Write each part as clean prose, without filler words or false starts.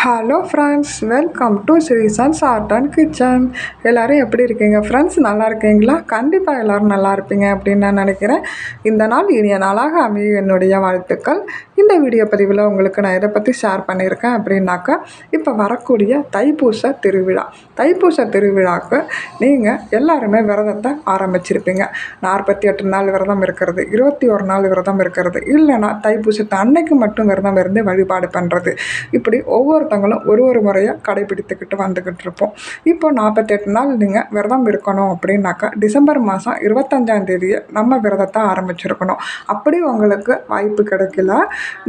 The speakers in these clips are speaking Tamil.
Hello friends, welcome to Srisan's art and kitchen. எல்லோரும் எப்படி இருக்கீங்க ஃப்ரெண்ட்ஸ்? நல்லா இருக்கீங்களா? கண்டிப்பாக எல்லோரும் நல்லா இருப்பீங்க அப்படின்னு நான் நினைக்கிறேன். இந்த நாள் இனிய நாளாக அமைய என்னுடைய வாழ்த்துக்கள். இந்த வீடியோ பதிவில் உங்களுக்கு நான் எதை பற்றி ஷேர் பண்ணியிருக்கேன் அப்படின்னாக்கா, இப்போ வரக்கூடிய தைப்பூச திருவிழா. தைப்பூச திருவிழாவுக்கு நீங்கள் எல்லாருமே விரதத்தை ஆரம்பிச்சிருப்பீங்க. 48 நாள் விரதம் இருக்கிறது, 21 நாள் விரதம் இருக்கிறது, இல்லைனா தைப்பூசத்தை அன்னைக்கு மட்டும் விரதம் இருந்து வழிபாடு பண்ணுறது, இப்படி ஒவ்வொருத்தங்களும் ஒரு முறையாக கடைபிடித்துக்கிட்டு வந்துக்கிட்டு இருப்போம். இப்போ 48 நாள் நீங்கள் விரதம் இருக்கணும் அப்படின்னாக்கா டிசம்பர் மாதம் 25ஆம் தேதியை நம்ம விரதத்தை ஆரம்பிச்சிருக்கணும். அப்படி உங்களுக்கு வாய்ப்பு கிடைக்கல,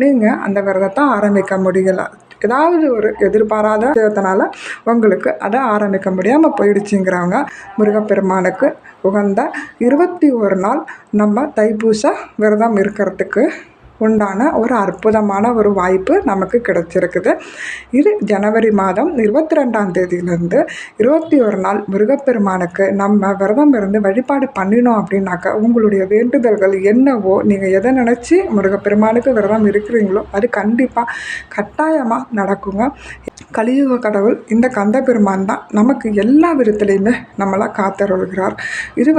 நீங்கள் அந்த விரதத்தை ஆரம்பிக்க முடியலை, ஏதாவது ஒரு எதிர்பாராத விஷயத்தினால உங்களுக்கு அதை ஆரம்பிக்க முடியாமல் போயிடுச்சுங்கிறவங்க, முருகப்பெருமானுக்கு உகந்த 21 நாள் நம்ம தைப்பூச விரதம் இருக்கிறதுக்கு உண்டான ஒரு அற்புதமான ஒரு வாய்ப்பு நமக்கு கிடைச்சிருக்குது. இது ஜனவரி மாதம் 22ஆம் தேதியிலேருந்து 21 நாள் முருகப்பெருமானுக்கு நம்ம விரதம் இருந்து வழிபாடு பண்ணினோம் அப்படின்னாக்கா, உங்களுடைய வேண்டுதல்கள் என்னவோ, நீங்கள் எதை நினச்சி முருகப்பெருமானுக்கு விரதம் இருக்கிறீங்களோ அது கண்டிப்பாக கட்டாயமாக நடக்குங்க. கலியுக கடவுள் இந்த கந்த பெருமான் தான் நமக்கு எல்லா விதத்துலேயுமே நம்மளை காத்தருள்கிறார். இது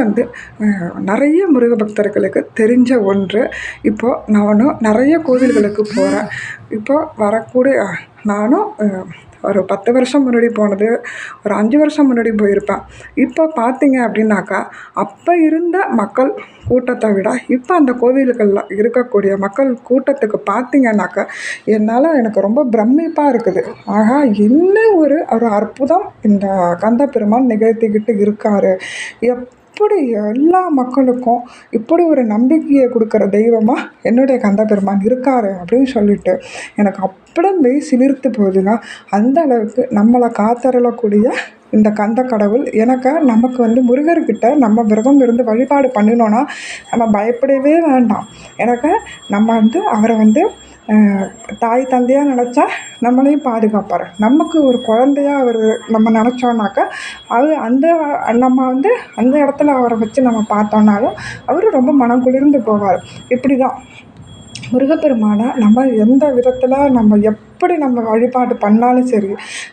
நிறைய முருக பக்தர்களுக்கு தெரிஞ்ச ஒன்று. இப்போது நானும் நிறைய கோவில்களுக்கு போகிறேன். இப்போது வரக்கூடிய நானும் ஒரு 10 வருஷம் முன்னாடி போனது, ஒரு 5 வருஷம் முன்னாடி போயிருப்பேன். இப்போ பார்த்தீங்க அப்படின்னாக்கா, அப்போ இருந்த மக்கள் கூட்டத்தை விட இப்போ அந்த கோவில்களில் இருக்கக்கூடிய மக்கள் கூட்டத்துக்கு பார்த்தீங்கன்னாக்கா, எனக்கு ரொம்ப பிரமிப்பாக இருக்குது. ஆகா, என்ன ஒரு ஒரு அற்புதம் இந்த கந்த பெருமான் நிகழ்த்திக்கிட்டு இருக்காரு. இப்படி எல்லா மக்களுக்கும் இப்படி ஒரு நம்பிக்கையை கொடுக்குற தெய்வமாக என்னுடைய கந்த பெருமான் இருக்காரு அப்படின்னு சொல்லிட்டு எனக்கு அப்படியே சிலிர்த்து போகுதுங்க. அந்த அளவுக்கு நம்மளை காத்தருளக்கூடிய இந்த கந்த கடவுள் நமக்கு முருகர்கிட்ட நம்ம விரதம் இருந்து வழிபாடு பண்ணினோன்னா நம்ம பயப்படவே வேண்டாம். நம்ம அவரை தாய் தந்தையாக நினச்சா நம்மளையும் பாதுகாப்பார். நமக்கு ஒரு குழந்தையாக அவர் நம்ம நினச்சோன்னாக்கா, அது நம்ம அந்த இடத்துல அவரை வச்சு நம்ம பார்த்தோன்னாலும் அவர் ரொம்ப மனம் குளிர்ந்து போவார். இப்படி தான் முருகப்பெருமானை நம்ம எந்த விதத்தில் நம்ம எப்படி நம்ம வழிபாடு பண்ணாலும் சரி,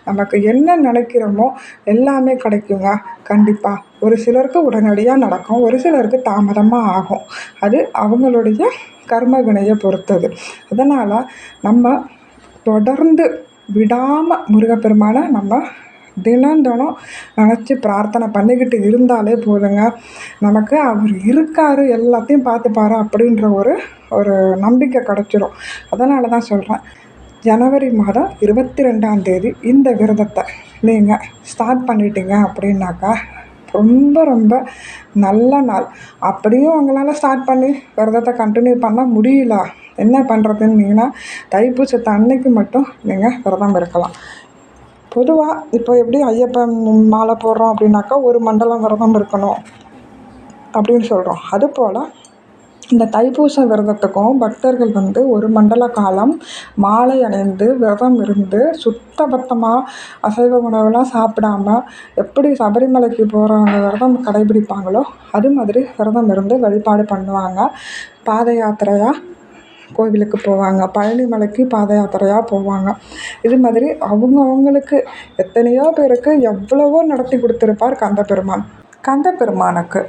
நமக்கு என்ன நினைக்கிறோமோ எல்லாமே கிடைக்குங்க. கண்டிப்பாக ஒரு சிலருக்கு உடனடியாக நடக்கும், ஒரு சிலருக்கு தாமதமாக ஆகும். அது அவங்களுடைய கர்ம வினையை பொறுத்தது. அதனால் நம்ம தொடர்ந்து விடாமல் முருகப்பெருமானை நம்ம தினம் நினச்சி பிரார்த்தனை பண்ணிக்கிட்டு இருந்தாலே போதுங்க, நமக்கு அவர் இருக்கார், எல்லாத்தையும் பார்த்துப்பாரு அப்படின்ற ஒரு ஒரு நம்பிக்கை கிடச்சிரும். அதனால தான் சொல்கிறேன், ஜனவரி மாதம் 22ஆம் தேதி இந்த விரதத்தை நீங்கள் ஸ்டார்ட் பண்ணிட்டீங்க அப்படின்னாக்கா ரொம்ப நல்ல நாள். அப்படியும் உங்களால் ஸ்டார்ட் பண்ணி விரதத்தை கண்டினியூ பண்ண முடியல, என்ன பண்ணுறதுன்னீங்கன்னா, தைப்பூசத்தை அன்னைக்கு மட்டும் நீங்கள் விரதம் இருக்கலாம். பொதுவாக இப்போ எப்படி ஐயப்பன் மாலை போடுறோம் அப்படின்னாக்கா ஒரு மண்டலம் விரதம் இருக்கணும் அப்படின்னு சொல்கிறோம். அதுபோல் இந்த தைப்பூச விரதத்துக்கும் பக்தர்கள் ஒரு மண்டல காலம் மாலை அணிந்து விரதம் இருந்து சுத்தபத்தமாக அசைவ உணவுலாம் சாப்பிடாம எப்படி சபரிமலைக்கு போகிறவங்க விரதம் கடைபிடிப்பாங்களோ அது மாதிரி விரதம் இருந்து வழிபாடு பண்ணுவாங்க. பாத யாத்திரையாக கோவிலுக்கு போவாங்க, பழனி மலைக்கு பாத யாத்திரையாக போவாங்க. இது மாதிரி அவங்களுக்கு எத்தனையோ பேருக்கு எவ்வளவோ நடத்தி கொடுத்துருப்பார் கந்த பெருமான். கந்த பெருமானுக்கு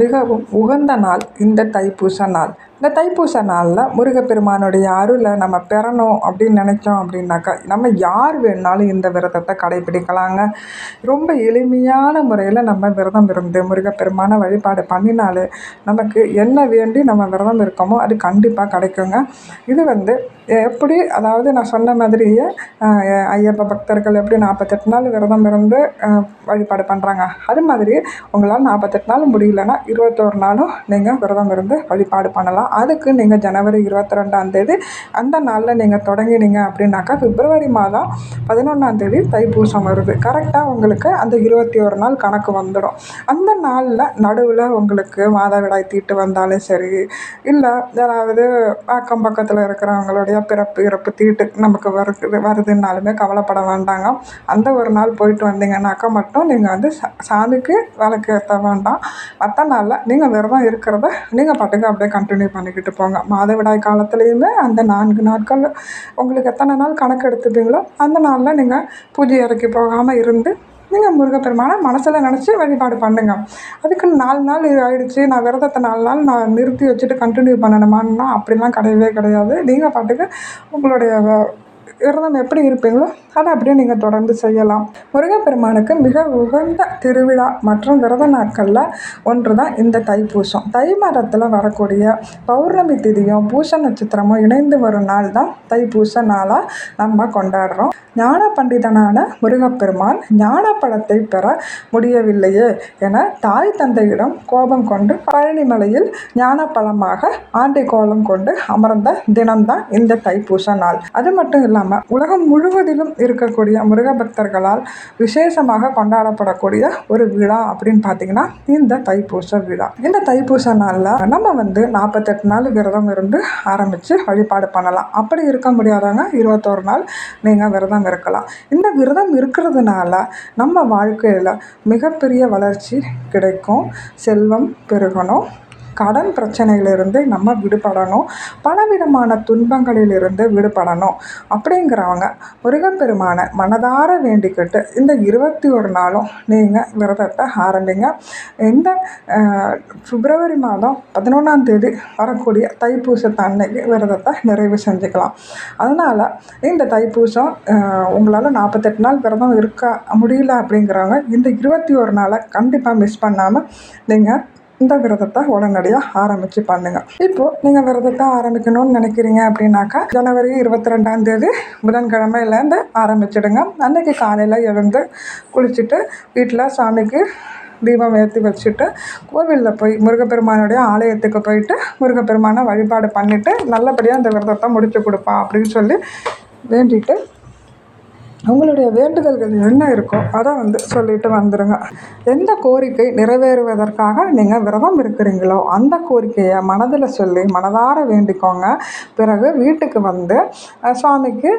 மிகவும் உகந்த நாள் இந்த தைப்பூச நாள். இந்த தைப்பூச நாளில் முருகப்பெருமானுடைய அருளை நம்ம பெறணும் அப்படின்னு நினச்சோம் அப்படின்னாக்கா, நம்ம யார் வேணுனாலும் இந்த விரதத்தை கடைபிடிக்கலாங்க. ரொம்ப எளிமையான முறையில் நம்ம விரதம் இருந்து முருகப்பெருமான வழிபாடு பண்ணினாலே நமக்கு என்ன வேண்டி நம்ம விரதம் இருக்கோமோ அது கண்டிப்பாக கிடைக்குங்க. இது எப்படி, அதாவது நான் சொன்ன மாதிரியே ஐயப்ப பக்தர்கள் எப்படி 48 நாள் விரதம் இருந்து வழிபாடு பண்ணுறாங்க, அது மாதிரி உங்களால் 48 நாள் முடியலன்னா 21 நாளும் நீங்கள் விரதம் இருந்து வழிபாடு பண்ணலாம். அதுக்கு நீங்கள் ஜனவரி 22ஆம் தேதி அந்த நாளில் நீங்கள் தொடங்கினீங்க அப்படின்னாக்கா, பிப்ரவரி மாதம் 11ஆம் தேதி தைப்பூசம் வருது. கரெக்டாக உங்களுக்கு அந்த 21 நாள் கணக்கு வந்துடும். அந்த நாளில் நடுவில் உங்களுக்கு மாதவிடாய் தீட்டு வந்தாலும் சரி, இல்லை யாராவது அக்கம் பக்கத்தில் இருக்கிறவங்களுடைய பிறப்பு இறப்பு தீட்டு நமக்கு வருதுன்னாலுமே கவலைப்பட வேண்டாங்க. அந்த ஒரு நாள் போயிட்டு வந்தீங்கன்னாக்கா மட்டும் நீங்கள் சாமிக்கு விளக்கு ஏற்ற வேண்டாம். மற்ற நாளில் நீங்கள் விரதம் இருக்கிறத நீங்கள் பாட்டுக்கு அப்படியே கண்டினியூ பண்ணிக்கிட்டு போங்க. மாதவிடாய் காலத்துலேயுமே அந்த 4 நாட்கள் உங்களுக்கு எத்தனை நாள் கணக்கு எடுத்துப்பீங்களோ அந்த நாளில் நீங்கள் பூஜை அறைக்கு போகாமல் இருந்து நீங்கள் முருகப்பெருமானை மனசில் நினச்சி வழிபாடு பண்ணுங்க. அதுக்கு 4 நாள் ஆயிடுச்சு, நான் விரதத்தை 4 நாள் நான் நிறுத்தி வச்சுட்டு கண்டினியூ பண்ணணுமான்னா அப்படிலாம் கிடையவே கிடையாது. நீங்கள் பாட்டுக்கு உங்களுடைய விரதம் எப்படி இருப்பீங்களோ அதை அப்படியே நீங்கள் தொடர்ந்து செய்யலாம். முருகப்பெருமானுக்கு மிக உகந்த திருவிழா மற்றும் விரத நாட்களில் ஒன்று தான் இந்த தைப்பூசம். தை மாதத்தில் வரக்கூடிய பௌர்ணமி திதியும் பூச நட்சத்திரமும் இணைந்து வரும் நாள் தான் தைப்பூச நாளாக நம்ம கொண்டாடுறோம். ஞான பண்டிதனான முருகப்பெருமான் ஞான பழத்தை பெற முடியவில்லையே என தாய் தந்தையிடம் கோபம் கொண்டு பழனிமலையில் ஞான பழமாக ஆண்டை கோலம் கொண்டு அமர்ந்த தினம்தான் இந்த தைப்பூச நாள். அது மட்டும் இல்லாமல் உலகம் முழுவதிலும் இருக்கக்கூடிய முருக பக்தர்களால் விசேஷமாக கொண்டாடப்படக்கூடிய ஒரு விழா அப்படின்னு பார்த்தீங்கன்னா இந்த தைப்பூச விழா. இந்த தைப்பூச நாளில் நம்ம 48 நாள் விரதம் இருந்து ஆரம்பித்து வழிபாடு பண்ணலாம். அப்படி இருக்க முடியாதவங்க 21 நாள் நீங்கள் விரதம் இருக்கலாம். இந்த விரதம் இருக்கிறதுனால நம்ம வாழ்க்கையில் மிகப்பெரிய வளர்ச்சி கிடைக்கும், செல்வம் பெருகணும், கடன் பிரச்சனையிலிருந்து நம்ம விடுபடணும், பலவிதமான துன்பங்களிலிருந்து விடுபடணும் அப்படிங்கிறவங்க முருகப்பெருமானை மனதார வேண்டிக்கிட்டு இந்த 21 நாளும் நீங்கள் விரதத்தை ஆரம்பிங்க. இந்த பிப்ரவரி மாதம் 11ஆம் தேதி வரக்கூடிய தைப்பூசத்தை அன்னைக்கு விரதத்தை நிறைவு செஞ்சுக்கலாம். அதனால் இந்த தைப்பூசம் உங்களால் 48 நாள் விரதம் இருக்க முடியல அப்படிங்கிறவங்க இந்த 21 நாளை கண்டிப்பாக மிஸ் பண்ணாமல் நீங்கள் இந்த விரதத்தை உடனடியாக ஆரம்பித்து பண்ணுங்கள். இப்போது நீங்கள் விரதத்தை ஆரம்பிக்கணும்னு நினைக்கிறீங்க அப்படின்னாக்கா ஜனவரி 22ஆம் தேதி புதன்கிழமையிலேருந்து ஆரம்பிச்சிடுங்க. அன்றைக்கி காலையில் எழுந்து குளிச்சுட்டு வீட்டில் சாமிக்கு தீபம் ஏற்றி வச்சுட்டு கோவிலில் போய் முருகப்பெருமானுடைய ஆலயத்துக்கு போயிட்டு முருகப்பெருமானை வழிபாடு பண்ணிவிட்டு நல்லபடியாக அந்த விரதத்தை முடித்து கொடுப்பான் அப்படின்னு சொல்லி வேண்டிட்டு உங்களுடைய வேண்டுதல்கள் என்ன இருக்கோ அதை சொல்லிட்டு வந்துடுங்க. எந்த கோரிக்கை நிறைவேறுவதற்காக நீங்கள் விரதம் இருக்கிறீங்களோ அந்த கோரிக்கையை மனதில் சொல்லி மனதார வேண்டிக்கோங்க. பிறகு வீட்டுக்கு சுவாமிக்கு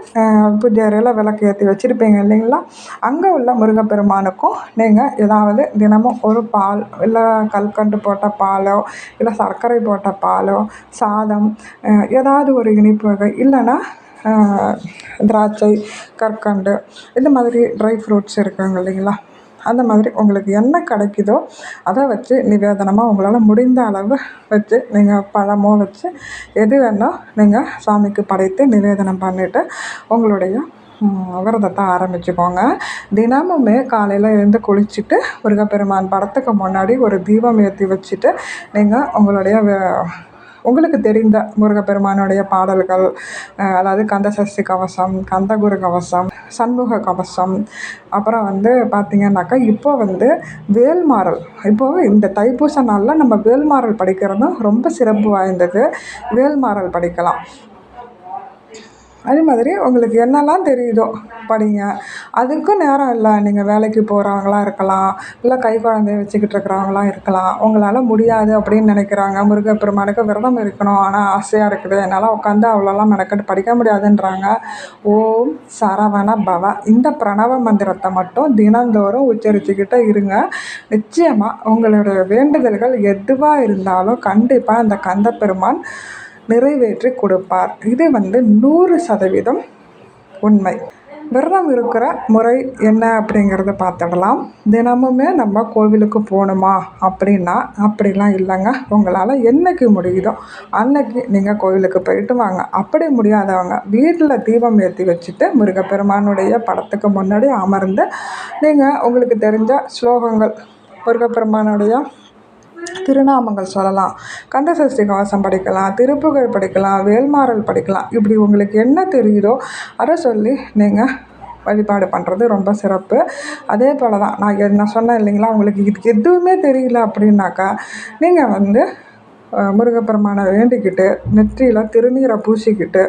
பூஜை அறையில் விளக்கு ஏற்றி வச்சுருப்பீங்க இல்லைங்களா, அங்கே உள்ள முருகப்பெருமானுக்கும் நீங்கள் ஏதாவது தினமும் ஒரு பால் இல்லை கல்கண்டு போட்ட பாலோ இல்லை சர்க்கரை போட்ட பாலோ சாதம் ஏதாவது ஒரு இனிப்பு வகை இல்லைன்னா திராட்சை கற்கண்டு இந்த மாதிரி ட்ரை ஃப்ரூட்ஸ் இருக்குங்க இல்லைங்களா, அந்த மாதிரி உங்களுக்கு என்ன கிடைக்குதோ அதை வச்சு நிவேதனமாக உங்களால் முடிந்த அளவு வச்சு நீங்கள் பழமோ வச்சு எது வேணால் நீங்கள் சாமிக்கு படைத்து நிவேதனம் பண்ணிவிட்டு உங்களுடைய விரதத்தை ஆரம்பிச்சுக்கோங்க. தினமுமே காலையில் எழுந்து குளிச்சுட்டு முருகப்பெருமான் படத்துக்கு முன்னாடி ஒரு தீபம் ஏற்றி வச்சுட்டு நீங்கள் உங்களுடைய உங்களுக்கு தெரிந்த முருகப்பெருமானுடைய பாடல்கள், அதாவது கந்தசஷ்டி கவசம், கந்தகுரு கவசம், சண்முக கவசம், அப்புறம் பார்த்திங்கன்னாக்கா இப்போ வேல்மாறல், இப்போது இந்த தைப்பூச நாளில் நம்ம வேல்மாறல் படிக்கிறதும் ரொம்ப சிறப்பு வாய்ந்தது. வேல்மாறல் படிக்கலாம். அதே மாதிரி உங்களுக்கு என்னெல்லாம் தெரியுதோ படிங்க. அதுக்கும் நேரம் இல்லை, நீங்கள் வேலைக்கு போகிறவங்களா இருக்கலாம், இல்லை கை குழந்தைய வச்சுக்கிட்டு இருக்கிறவங்களாம் இருக்கலாம். உங்களால் முடியாது அப்படின்னு நினைக்கிறாங்க, முருகப்பெருமானுக்கு விரதம் இருக்கணும் ஆனால் ஆசையாக இருக்குது, என்னால் உட்காந்து அவ்வளோலாம் மெனக்கட்டு படிக்க முடியாதுன்றாங்க. ஓம் சரவண பவ இந்த பிரணவ மந்திரத்தை மட்டும் தினந்தோறும் உச்சரிச்சுக்கிட்டே இருங்க. நிச்சயமாக உங்களுடைய வேண்டுதல்கள் எதுவாக இருந்தாலும் கண்டிப்பாக அந்த கந்தப்பெருமான் நிறைவேற்றி கொடுப்பார். இது 100% உண்மை. விரதம் இருக்கிற முறை என்ன அப்படிங்கிறத பார்த்துடலாம். தினமுமே நம்ம கோவிலுக்கு போகணுமா அப்படின்னா அப்படிலாம் இல்லைங்க. உங்களால் என்றைக்கு முடியுதோ அன்னைக்கு நீங்கள் கோவிலுக்கு போயிட்டு வாங்க. அப்படி முடியாதவங்க வீட்டில் தீபம் ஏற்றி வச்சுட்டு முருகப்பெருமானுடைய படத்துக்கு முன்னாடி அமர்ந்து நீங்கள் உங்களுக்கு தெரிஞ்ச ஸ்லோகங்கள், முருகப்பெருமானுடைய திருநாமங்கள் சொல்லலாம், கந்தசஷ்டி கவசம் படிக்கலாம், திருப்புகழ் படிக்கலாம், வேல்மாறல் படிக்கலாம். இப்படி உங்களுக்கு என்ன தெரியுதோ அதை சொல்லி நீங்கள் வழிபாடு பண்ணுறது ரொம்ப சிறப்பு. அதே போல் தான் நான் சொன்னேன் இல்லைங்களா, உங்களுக்கு இது எதுவுமே தெரியல அப்படின்னாக்கா நீங்கள் முருகப்பெருமானை வேண்டிக்கிட்டு நெற்றியில் திருநீரை பூசிக்கிட்டு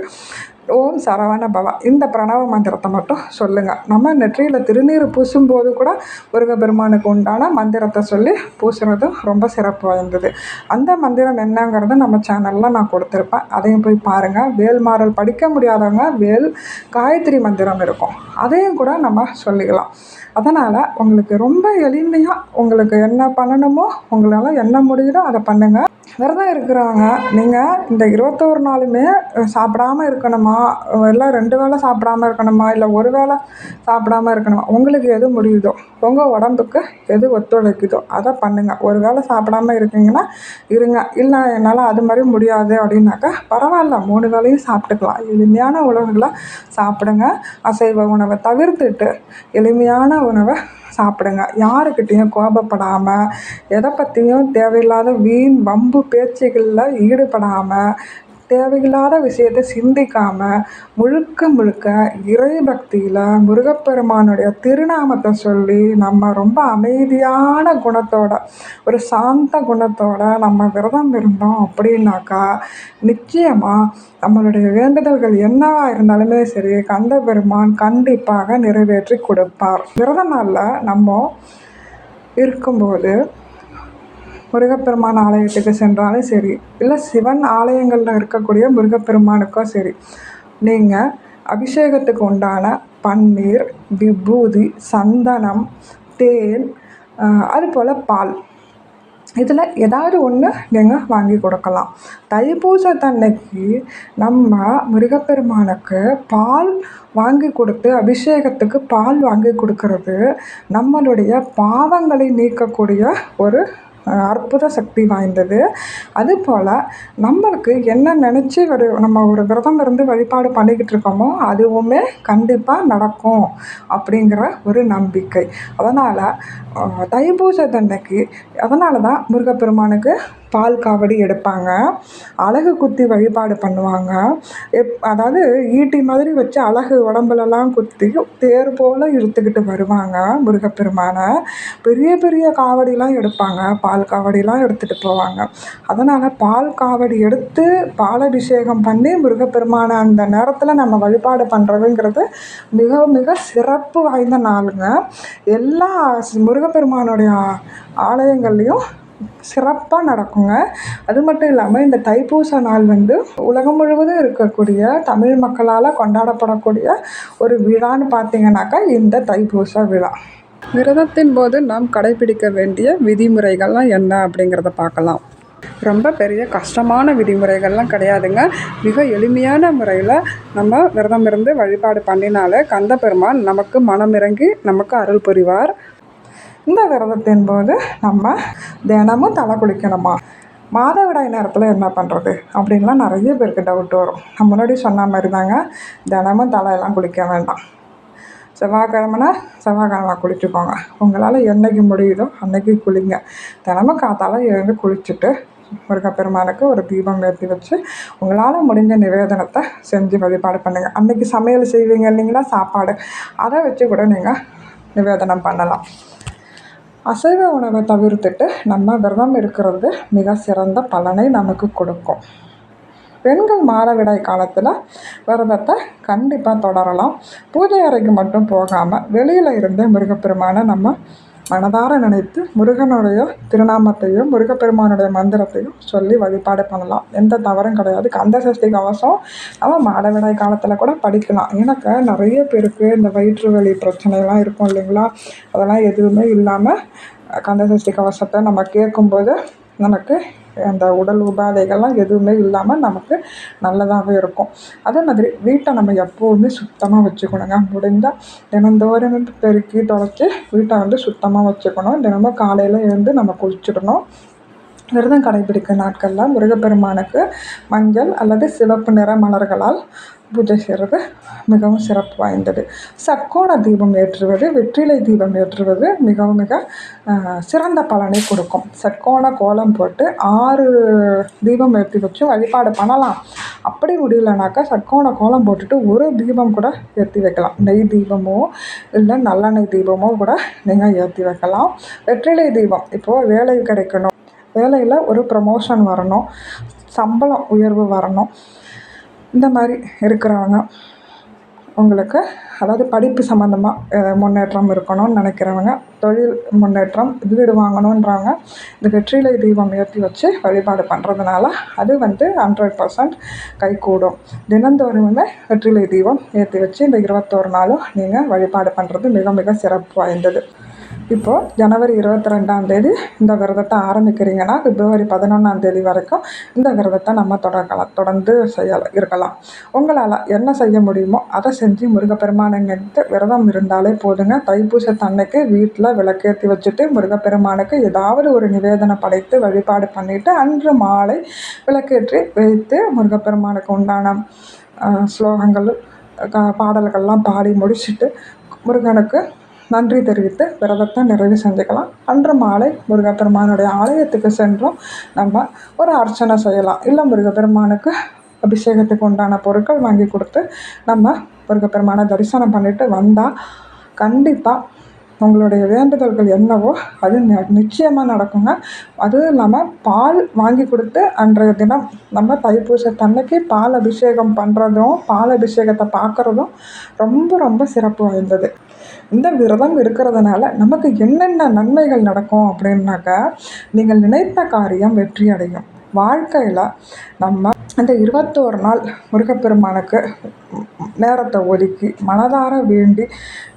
ஓம் சரவண பவ இந்த பிரணவ மந்திரத்தை மட்டும் சொல்லுங்கள். நம்ம நெற்றியில் திருநீர் பூசும்போது கூட முருகப்பெருமானுக்கு உண்டான மந்திரத்தை சொல்லி பூசுறது ரொம்ப சிறப்பு வாய்ந்தது. அந்த மந்திரம் என்னங்கிறது நம்ம சேனலில் நான் கொடுத்துருப்பேன், அதையும் போய் பாருங்கள். வேல்மாறல் படிக்க முடியாதவங்க காயத்ரி மந்திரம் இருக்கும், அதையும் கூட நம்ம சொல்லிக்கலாம். அதனால் உங்களுக்கு ரொம்ப எளிமையாக உங்களுக்கு என்ன பண்ணணுமோ உங்களால் என்ன முடியுதோ அதை பண்ணுங்கள். விரதம் இருக்கிறவங்க நீங்கள் இந்த 21 நாளுமே சாப்பிடாம இருக்கணுமா, இல்லை 2 வேளை சாப்பிடாம இருக்கணுமா, இல்லை ஒரு வேளை சாப்பிடாம இருக்கணுமா, உங்களுக்கு எது முடியுதோ, உங்கள் உடம்புக்கு எது ஒத்துழைக்குதோ அதை பண்ணுங்கள். ஒரு வேளை சாப்பிடாம இருக்கீங்கன்னா இருங்க, இல்லை என்னால் அது மாதிரி முடியாது அப்படின்னாக்கா பரவாயில்ல, 3 வேளையும் சாப்பிட்டுக்கலாம். எளிமையான உணவுகளை சாப்பிடுங்க. அசைவ உணவை தவிர்த்துட்டு எளிமையான உணவை சாப்பிடுங்க. யாருக்கிட்டேயும் கோபப்படாமல், எதை பற்றியும் தேவையில்லாத வீண் வம்பு பேச்சுகளில் ஈடுபடாமல், தேவையில்லாத விஷயத்தை சிந்திக்காமல், முழுக்க முழுக்க இறை பக்தியில் முருகப்பெருமானுடைய திருநாமத்தை சொல்லி நம்ம ரொம்ப அமைதியான குணத்தோட, ஒரு சாந்த குணத்தோட நம்ம விரதம் இருந்தோம் அப்படின்னாக்கா நிச்சயமாக நம்மளுடைய வேண்டுதல்கள் என்னவா இருந்தாலுமே சரி, கந்த பெருமான் கண்டிப்பாக நிறைவேற்றி கொடுப்பார். விரத நாளில் நம்ம இருக்கும்போது முருகப்பெருமான் ஆலயத்துக்கு சென்றாலும் சரி, இல்லை சிவன் ஆலயங்களில் இருக்கக்கூடிய முருகப்பெருமானுக்கோ சரி, நீங்கள் அபிஷேகத்துக்கு உண்டான பன்னீர், விபூதி, சந்தனம், தேன், அதுபோல் பால், இதில் ஏதாவது ஒன்று நீங்கள் வாங்கி கொடுக்கலாம். தைப்பூசத்தன்னைக்கு நம்ம முருகப்பெருமானுக்கு பால் வாங்கி கொடுத்து, அபிஷேகத்துக்கு பால் வாங்கி கொடுக்கறது நம்மளுடைய பாவங்களை நீக்கக்கூடிய ஒரு அற்புத சக்தி வாய்ந்தது. அதுபோல் நம்மளுக்கு என்ன நினச்சி நம்ம ஒரு விரதம் இருந்து வழிபாடு பண்ணிக்கிட்டு இருக்கோமோ அதுவுமே கண்டிப்பாக நடக்கும் அப்படிங்கிற ஒரு நம்பிக்கை. அதனால் தைப்பூசத்தன்னைக்கு அதனால தான் முருகப்பெருமானுக்கு பால் காவடி எடுப்பாங்க, அலகு குத்தி வழிபாடு பண்ணுவாங்க. அதாவது ஈட்டி மாதிரி வச்சு அலகு உடம்புலலாம் குத்தி தேர் போல் இழுத்துக்கிட்டு வருவாங்க முருகப்பெருமானை. பெரிய பெரிய காவடிலாம் எடுப்பாங்க, பால் காவடிலாம் எடுத்துகிட்டு போவாங்க. அதனால் பால் காவடி எடுத்து பாலபிஷேகம் பண்ணி முருகப்பெருமானை அந்த நேரத்தில் நம்ம வழிபாடு பண்ணுறதுங்கிறது மிக மிக சிறப்பு வாய்ந்த நாளுங்க. எல்லா முருகப்பெருமானுடைய ஆலயங்கள்லேயும் சிறப்பாக நடக்குங்க. அது மட்டும் இல்லாமல் இந்த தைப்பூச நாள் உலகம் முழுவதும் இருக்கக்கூடிய தமிழ் மக்களால் கொண்டாடப்படக்கூடிய ஒரு விழான்னு பார்த்தீங்கன்னாக்கா இந்த தைப்பூச விழா. விரதத்தின் போது நாம் கடைபிடிக்க வேண்டிய விதிமுறைகள்லாம் என்ன அப்படிங்கிறத பார்க்கலாம். ரொம்ப பெரிய கஷ்டமான விதிமுறைகள்லாம் கிடையாதுங்க. மிக எளிமையான முறையில் நம்ம விரதம் இருந்து வழிபாடு பண்ணினாலே கந்த பெருமான் நமக்கு மனமிறங்கி நமக்கு அருள் புரிவார். இந்த விரதத்தின் போது நம்ம தினமும் தலை குளிக்கணுமா, மாதவிடாய் நேரத்தில் என்ன பண்ணுறது அப்படின்லாம் நிறைய பேருக்கு டவுட் வரும். நான் முன்னாடி சொன்ன மாதிரி தாங்க, தினமும் தலையெல்லாம் குளிக்க வேண்டாம். செவ்வாய்க்கிழமை குளிச்சுக்கோங்க. உங்களால் என்றைக்கு முடியுதோ அன்றைக்கி குளிங்க. தினமும் காத்தால எழுந்து குளிச்சுட்டு முருகப்பெருமானுக்கு ஒரு தீபம் ஏற்றி வச்சு உங்களால் முடிஞ்ச நிவேதனத்தை செஞ்சு வழிபாடு பண்ணுங்கள். அன்றைக்கி சமையல் செய்வீங்க இல்லைங்களா, சாப்பாடு, அதை வச்சு கூட நீங்கள் நிவேதனம் பண்ணலாம். அசைவ உணவை தவிர்த்துட்டு நம்ம விரதம் இருக்கிறது மிக சிறந்த பலனை நமக்கு கொடுக்கும். பெண்கள் மாதவிடாய் காலத்தில் விரதத்தை கண்டிப்பாக தொடரலாம். பூஜை அறைக்கு மட்டும் போகாமல் வெளியில் இருந்து முருகப்பெருமானை நம்ம மனதார நினைத்து முருகனுடைய திருநாமத்தையும் முருகப்பெருமானுடைய மந்திரத்தையும் சொல்லி வழிபாடு பண்ணலாம். எந்த தவறும் கிடையாது. கந்த சஷ்டி கவசம் நம்ம மாதவிடாய் காலத்தில் கூட படிக்கலாம். எனக்கு நிறைய பேருக்கு இந்த வயிற்று வலி பிரச்சனைலாம் இருக்கும் இல்லைங்களா, அதெல்லாம் எதுவுமே இல்லாமல் கந்த சஷ்டி கவசத்தை நம்ம கேட்கும்போது நமக்கு அந்த உடல் உபாதைகள்லாம் எதுவுமே இல்லாமல் நமக்கு நல்லதாகவே இருக்கும். அதே மாதிரி வீட்டை நம்ம எப்போவுமே சுத்தமாக வச்சுக்கணுங்க. முடிந்தால் தினந்தோறும் பெருக்கி துடைச்சி வீட்டை சுத்தமாக வச்சுக்கணும். தினமும் காலையில் எழுந்து நம்ம குளிச்சிடணும். விரதம் கடைபிடிக்கும் நாட்களில் முருகப்பெருமானுக்கு மஞ்சள் அல்லது சிவப்பு நிற மலர்களால் பூஜை செய்கிறது மிகவும் சிறப்பு வாய்ந்தது. சர்க்கோண தீபம் ஏற்றுவது, வெற்றிலை தீபம் ஏற்றுவது மிகவும் மிக சிறந்த பலனை கொடுக்கும். சர்க்கோண கோலம் போட்டு 6 தீபம் ஏற்றி வச்சு வழிபாடு பண்ணலாம். அப்படி முடியலனாக்கா சர்க்கோண கோலம் போட்டுட்டு ஒரு தீபம் கூட ஏற்றி வைக்கலாம். நெய் தீபமோ இல்லை நல்லெண்ணெய் தீபமோ கூட நீங்கள் ஏற்றி வைக்கலாம். வெற்றிலை தீபம், இப்போது வேலை கிடைக்கணும், வேலையில் ஒரு ப்ரமோஷன் வரணும், சம்பளம் உயர்வு வரணும், இந்த மாதிரி இருக்கிறவங்க, உங்களுக்கு அதாவது படிப்பு சம்மந்தமாக முன்னேற்றம் இருக்கணும்னு நினைக்கிறவங்க, தொழில் முன்னேற்றம், வீடு வாங்கணுன்றவங்க இந்த வெற்றிலை தீபம் ஏற்றி வச்சு வழிபாடு பண்ணுறதுனால அது 100% கைகூடும். தினந்தோறுமே வெற்றிலை தீபம் ஏற்றி வச்சு இந்த 21 நாளும் நீங்கள் வழிபாடு பண்ணுறது மிக மிக சிறப்பு வாய்ந்தது. இப்போது ஜனவரி 22ஆம் தேதி இந்த விரதத்தை ஆரம்பிக்கிறீங்கன்னா பிப்ரவரி 11ஆம் தேதி வரைக்கும் இந்த விரதத்தை நம்ம தொடர்ந்து இருக்கலாம். உங்களால் என்ன செய்ய முடியுமோ அதை செஞ்சு முருகப்பெருமானுங்கிட்டு விரதம் இருந்தாலே போதுங்க. தைப்பூசத்தன்னைக்கு வீட்டில் விளக்கேற்றி வச்சுட்டு முருகப்பெருமானுக்கு ஏதாவது ஒரு நிவேதனம் படைத்து வழிபாடு பண்ணிவிட்டு அன்று மாலை விளக்கேற்றி வைத்து முருகப்பெருமானுக்கு உண்டான ஸ்லோகங்கள் பாடல்கள்லாம் பாடி முடிச்சுட்டு முருகனுக்கு நன்றி தெரிவித்து விரதத்தை நிறைவு செஞ்சுக்கலாம். அன்று மாலை முருகப்பெருமானுடைய ஆலயத்துக்கு சென்றும் நம்ம ஒரு அர்ச்சனை செய்யலாம். இல்லை முருகப்பெருமானுக்கு அபிஷேகத்துக்கு உண்டான பொருட்கள் வாங்கி கொடுத்து நம்ம முருகப்பெருமானை தரிசனம் பண்ணிட்டு வந்தால் கண்டிப்பாக உங்களுடைய வேண்டுதல்கள் என்னவோ அது நிச்சயமாக நடக்குங்க. அதுவும் இல்லாமல் பால் வாங்கி கொடுத்து அன்றைய தினம் நம்ம தைப்பூசத்தன்னைக்கு பால் அபிஷேகம் பண்ணுறதும் பால் அபிஷேகத்தை பார்க்குறதும் ரொம்ப ரொம்ப சிறப்பு வாய்ந்தது. இந்த விரதம் இருக்கிறதுனால நமக்கு என்னென்ன நன்மைகள் நடக்கும் அப்படின்னாக்கா, நீங்கள் நினைத்த காரியம் வெற்றி அடையும். வாழ்க்கையில் நம்ம அந்த 21 நாள் முருகப்பெருமானுக்கு நேரத்தை ஒதுக்கி மனதார வேண்டி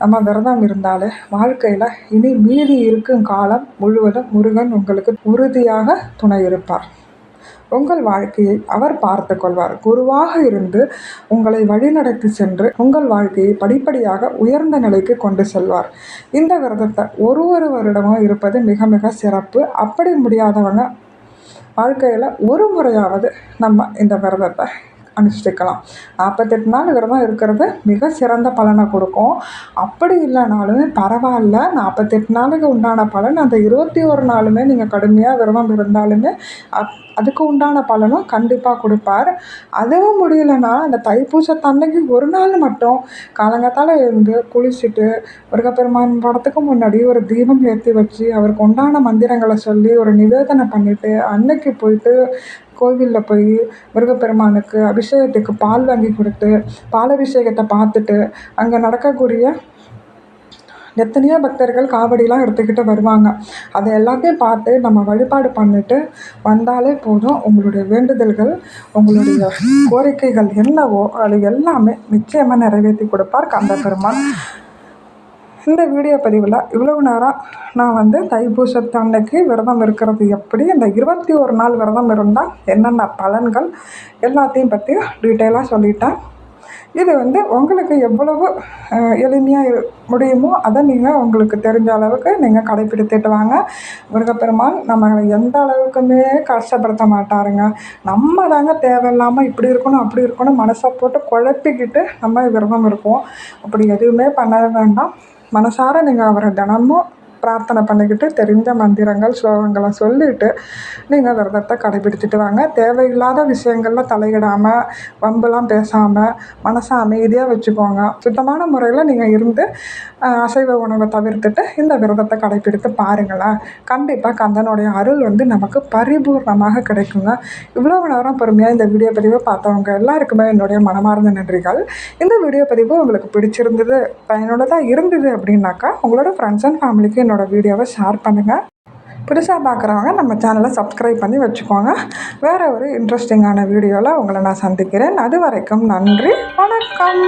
நம்ம விரதம் இருந்தாலே வாழ்க்கையில் இனி மீதி இருக்கும் காலம் முழுவதும் முருகன் உங்களுக்கு உறுதியாக துணை இருப்பார். உங்கள் வாழ்க்கையை அவர் பார்த்து கொள்வார். குருவாக இருந்து உங்களை வழிநடத்தி சென்று உங்கள் வாழ்க்கையை படிப்படியாக உயர்ந்த நிலைக்கு கொண்டு செல்வார். இந்த விரதத்தை ஒரு வருடமும் இருப்பது மிக மிக சிறப்பு. அப்படி முடியாதவங்க வாழ்க்கையில் ஒரு முறையாவது நம்ம இந்த விரதத்தை அனுஷ்டிக்கலாம். 48 நாள் விரதம் இருக்கிறது மிக சிறந்த பலனை கொடுக்கும். அப்படி இல்லைனாலுமே பரவாயில்ல, 48 நாளுக்கு உண்டான பலன் அந்த 21 நாளுமே நீங்கள் கடுமையாக விரதம் இருந்தாலுமே அதுக்கு உண்டான பலனும் கண்டிப்பாக கொடுப்பார். அதுவும் முடியலைன்னா அந்த தைப்பூசத்தன்னைக்கு ஒரு நாள் மட்டும் காலங்காத்தால் இருந்து குளிச்சுட்டு முருகப்பெருமான் படத்துக்கு முன்னாடி ஒரு தீபம் ஏற்றி வச்சு அவருக்கு உண்டான மந்திரங்களை சொல்லி ஒரு நிவேதனை பண்ணிவிட்டு அன்னைக்கு போயிட்டு கோவிலில் போய் முருகப்பெருமானுக்கு அபிஷேகத்துக்கு பால் வாங்கி கொடுத்து பாலபிஷேகத்தை பார்த்துட்டு அங்கே நடக்கக்கூடிய எத்தனையோ பக்தர்கள் காவடிலாம் எடுத்துக்கிட்டு வருவாங்க. அதை எல்லாத்தையும் பார்த்து நம்ம வழிபாடு பண்ணிட்டு வந்தாலே போதும். உங்களுடைய வேண்டுதல்கள் உங்களுடைய கோரிக்கைகள் என்னவோ அது எல்லாமே நிச்சயமாக நிறைவேற்றி கொடுப்பார் கந்தபெருமான். இந்த வீடியோ பதிவில் இவ்வளவு நேரம் நான் தைப்பூசத்தன்னைக்கு விரதம் இருக்கிறது எப்படி, இந்த 21 நாள் விரதம் இருந்தால் என்னென்ன பலன்கள் எல்லாத்தையும் பற்றி டீட்டெயிலாக சொல்லிட்டேன். இது உங்களுக்கு எவ்வளவு எளிமையாக முடியுமோ அதை நீங்கள் உங்களுக்கு தெரிஞ்ச அளவுக்கு நீங்கள் கடைப்பிடித்துட்டு வாங்க. முருகப்பெருமான் நம்ம எந்த அளவுக்குமே கஷ்டப்படுத்த மாட்டாருங்க. நம்ம தாங்க தேவையில்லாமல் இப்படி இருக்கணும் அப்படி இருக்கணும் மனசை போட்டு குழப்பிக்கிட்டு நம்ம விரதம் இருக்கோம். அப்படி எதுவுமே பண்ண வேண்டாம். மனசார நீங்கள் அவரை தினமும் பிரார்த்தனை பண்ணிக்கிட்டு தெரிஞ்ச மந்திரங்கள் ஸ்லோகங்களை சொல்லிவிட்டு நீங்கள் விரதத்தை கடைபிடிச்சிட்டு வாங்க. தேவையில்லாத விஷயங்களில் தலையிடாமல் வம்பெல்லாம் பேசாமல் மனசை அமைதியாக வச்சுக்கோங்க. சுத்தமான முறையில் நீங்கள் இருந்து அசைவ உணவை தவிர்த்துட்டு இந்த விரதத்தை கடைபிடித்து பாருங்களேன். கண்டிப்பாக கந்தனுடைய அருள் நமக்கு பரிபூர்ணமாக கிடைக்குங்க. இவ்வளவு நேரம் பொறுமையாக இந்த வீடியோ பதிவை பார்த்தவங்க எல்லாருக்குமே என்னுடைய மனமார்ந்த நன்றிகள். இந்த வீடியோ பதிவு உங்களுக்கு பிடிச்சிருந்தது பயனுள்ளதாக இருந்தது அப்படின்னாக்கா உங்களோட ஃப்ரெண்ட்ஸ் அண்ட் ஃபேமிலிக்கு என்னோடய வீடியோவை ஷேர் பண்ணுங்கள். புதுசாக பார்க்குறவங்க நம்ம சேனலை சப்ஸ்கிரைப் பண்ணி வச்சுக்கோங்க. வேறு ஒரு இன்ட்ரெஸ்டிங்கான வீடியோவில் உங்களை நான் சந்திக்கிறேன். அது வரைக்கும் நன்றி, வணக்கம்.